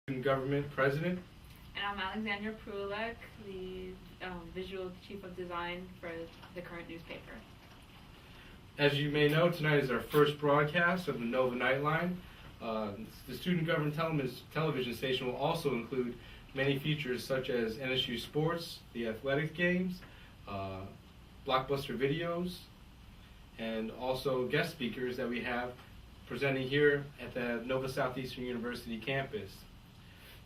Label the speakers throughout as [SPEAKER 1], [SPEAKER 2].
[SPEAKER 1] Student Government President.
[SPEAKER 2] And I'm Alexandra Prulek, the Visual Chief of Design for the current newspaper.
[SPEAKER 1] As you may know, tonight is our first broadcast of the Nova Nightline. The Student Government television station will also include many features such as NSU sports, the athletic games, blockbuster videos, and also guest speakers that we have presenting here at the Nova Southeastern University campus.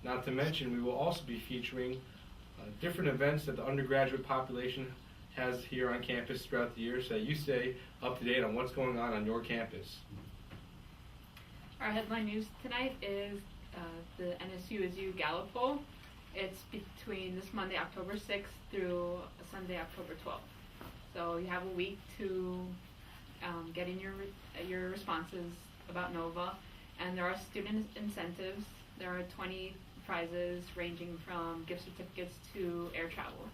[SPEAKER 1] Not to mention, we will also be featuring different events that the undergraduate population has here on campus throughout the year so that you stay up to date on what's going on your campus.
[SPEAKER 2] Our headline news tonight is the NSU is You Gala Poll. It's between this Monday, October 6th through Sunday, October 12th. So you have a week to get in your responses about Nova, and there are student incentives. There are 20 prizes ranging from gift certificates to air travel.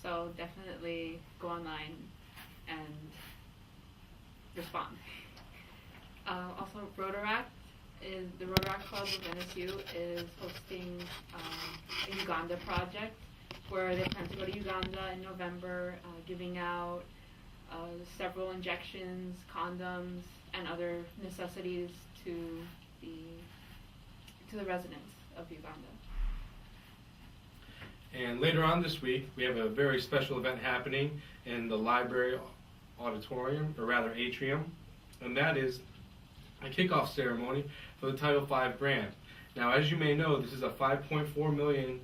[SPEAKER 2] So definitely go online and respond. Also, the Rotaract Club of NSU is hosting a Uganda project where they plan to go to Uganda in November, giving out several injections, condoms, and other necessities to the residents of Uganda.
[SPEAKER 1] And later on this week, we have a very special event happening in the library auditorium, or rather atrium, and that is a kickoff ceremony for the Title V grant. Now, as you may know, this is a $5.4 million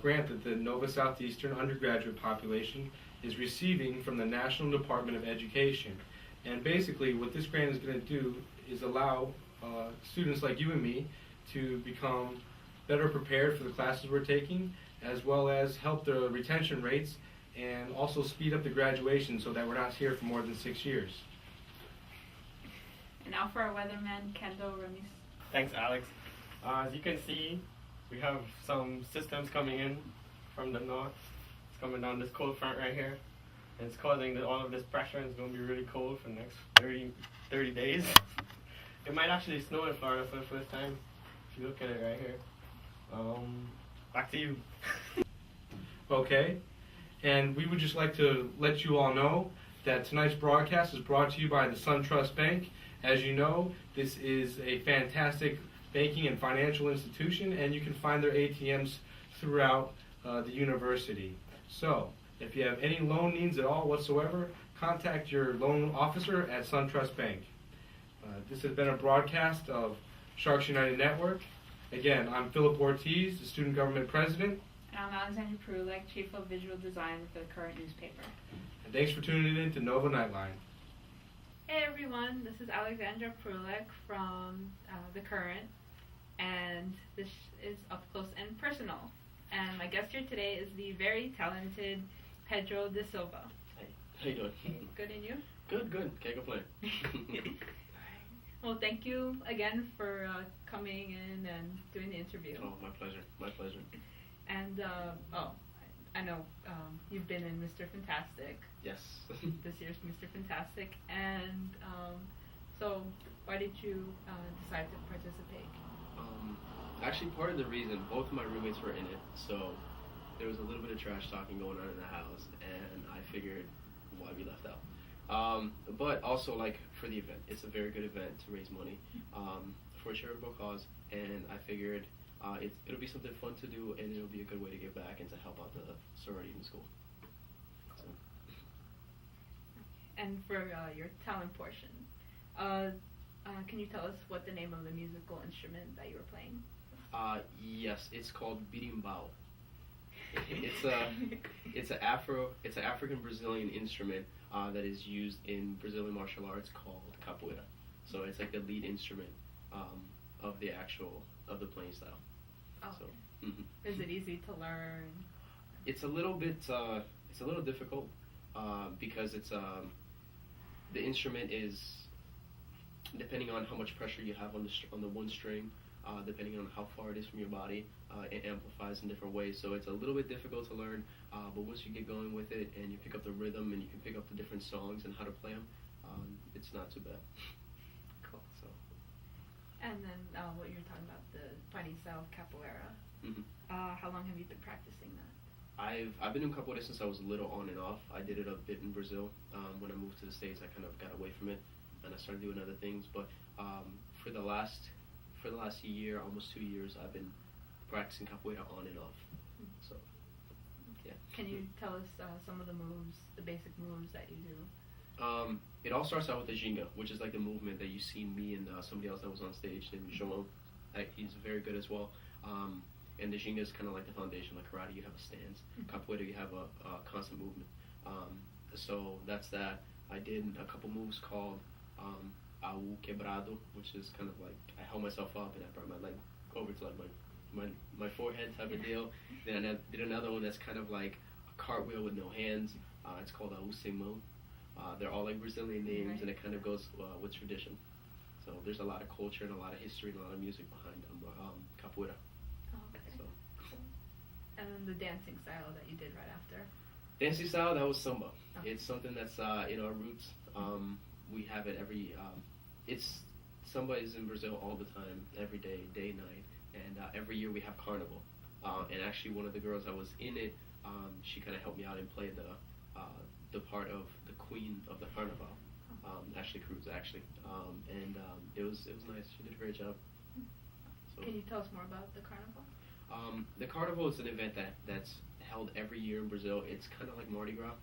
[SPEAKER 1] grant that the Nova Southeastern undergraduate population is receiving from the National Department of Education. And basically, what this grant is going to do is allow students like you and me to become better prepared for the classes we're taking, as well as help the retention rates and also speed up the graduation so that we're not here for more than 6 years.
[SPEAKER 2] And now for our weatherman, Kendall Remis.
[SPEAKER 3] Thanks, Alex. As you can see, we have some systems coming in from the north. It's coming down this cold front right here. And it's causing all of this pressure, and it's going to be really cold for the next 30 days. It might actually snow in Florida for the first time, if you look at it right here. Back to you.
[SPEAKER 1] Okay, and we would just like to let you all know that tonight's broadcast is brought to you by the SunTrust Bank. As you know, this is a fantastic banking and financial institution, and you can find their ATMs throughout the university. So, if you have any loan needs at all whatsoever, contact your loan officer at SunTrust Bank. This has been a broadcast of Sharks United Network. Again, I'm Philip Ortiz, the Student Government President.
[SPEAKER 2] And I'm Alexandra Prulek, Chief of Visual Design for the current newspaper.
[SPEAKER 1] And thanks for tuning in to Nova Nightline.
[SPEAKER 2] Hey everyone, this is Alexandra Prulek from the current, and this is Up Close and Personal. And my guest here today is the very talented Pedro de Silva.
[SPEAKER 4] Hey, how you doing?
[SPEAKER 2] Good, and you?
[SPEAKER 4] Good. Can't complain.
[SPEAKER 2] Well, thank you again for coming in and doing the interview.
[SPEAKER 4] Oh, my pleasure.
[SPEAKER 2] And, I know you've been in Mr. Fantastic.
[SPEAKER 4] Yes.
[SPEAKER 2] This year's Mr. Fantastic. And so why did you decide to participate?
[SPEAKER 4] Actually, part of the reason, both of my roommates were in it, so there was a little bit of trash talking going on in the house, and I figured why be left out. But also, like, for the event, it's a very good event to raise money for a charitable cause, and I figured it'll be something fun to do, and it'll be a good way to give back and to help out the sorority in the school. So.
[SPEAKER 2] And for your talent portion, can you tell us what the name of the musical instrument that you were playing?
[SPEAKER 4] Yes, it's called berimbau. It's an African Brazilian instrument that is used in Brazilian martial arts called capoeira. So it's like the lead instrument of the playing style.
[SPEAKER 2] Oh.
[SPEAKER 4] So,
[SPEAKER 2] Is it easy to learn?
[SPEAKER 4] It's a little difficult because it's the instrument is, depending on how much pressure you have on the one string, depending on how far it is from your body, it amplifies in different ways. So it's a little bit difficult to learn, but once you get going with it and you pick up the rhythm and you can pick up the different songs and how to play them, it's not too bad.
[SPEAKER 2] Cool.
[SPEAKER 4] So.
[SPEAKER 2] And then what you were talking about, the fighting style of capoeira.
[SPEAKER 4] Mm-hmm.
[SPEAKER 2] How long have you been practicing that?
[SPEAKER 4] I've been doing capoeira since I was little, on and off. I did it a bit in Brazil. When I moved to the States, I kind of got away from it, and I started doing other things. But for the last year, almost 2 years, I've been practicing capoeira on and off. So, yeah.
[SPEAKER 2] Can you tell us some of the moves, the basic moves that you do?
[SPEAKER 4] It all starts out with the ginga, which is like the movement that you see me and somebody else that was on stage named João. He's very good as well. And the ginga is kind of like the foundation. Like karate, you have a stance. Capoeira, you have a constant movement. So that's that. I did a couple moves called au quebrado, which is kind of like I held myself up and I brought my leg over to like my forehead type of deal. Then I did another one that's kind of like a cartwheel with no hands. It's called au simão. They're all like Brazilian names,
[SPEAKER 2] Right.
[SPEAKER 4] and it kind of goes with tradition. So there's a lot of culture and a lot of history and a lot of music behind capoeira.
[SPEAKER 2] Oh, okay.
[SPEAKER 4] So.
[SPEAKER 2] And then the dancing style that you did right after.
[SPEAKER 4] Dancing style, that was samba.
[SPEAKER 2] Okay.
[SPEAKER 4] It's something that's in our roots. We have it samba is in Brazil all the time, every day, day and night, and every year we have carnival. And actually, one of the girls that was in it, she kind of helped me out and played the part of the queen of the carnival, Ashley Cruz, actually, and it was nice. She did a great job. So,
[SPEAKER 2] Can you tell us more about the carnival?
[SPEAKER 4] the carnival is an event that's held every year in Brazil. It's kind of like Mardi Gras.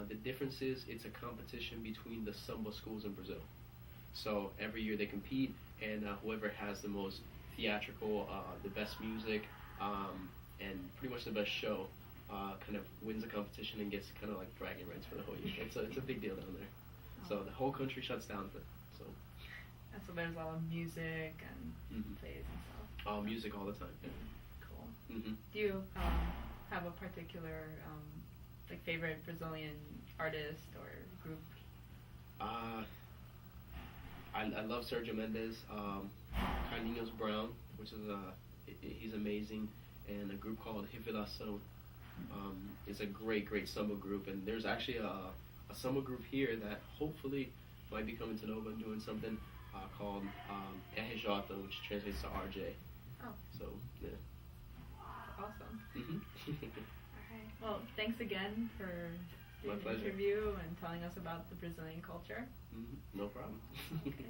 [SPEAKER 4] The difference is it's a competition between the samba schools in Brazil. So every year they compete, and whoever has the most theatrical, the best music, and pretty much the best show, kind of wins the competition and gets kind of like bragging rights for the whole year. It's a big deal down there. So the whole country shuts down for it. So.
[SPEAKER 2] And so there's a lot of music and plays and stuff.
[SPEAKER 4] Music all the time. Yeah.
[SPEAKER 2] Cool.
[SPEAKER 4] Mm-hmm.
[SPEAKER 2] Do you have a particular like favorite Brazilian artist or group?
[SPEAKER 4] I love Sergio Mendes, Carlinhos Brown, which is he's amazing, and a group called Revelação. Is a great samba group, and there's actually a samba group here that hopefully might be coming to Nova and doing something called RJ, which translates to RJ.
[SPEAKER 2] Oh.
[SPEAKER 4] So yeah.
[SPEAKER 2] Awesome.
[SPEAKER 4] Mm-hmm.
[SPEAKER 2] All right. Well, thanks again for
[SPEAKER 4] My
[SPEAKER 2] doing the
[SPEAKER 4] pleasure.
[SPEAKER 2] interview and telling us about the Brazilian culture.
[SPEAKER 4] Mm-hmm. No problem.
[SPEAKER 2] Okay.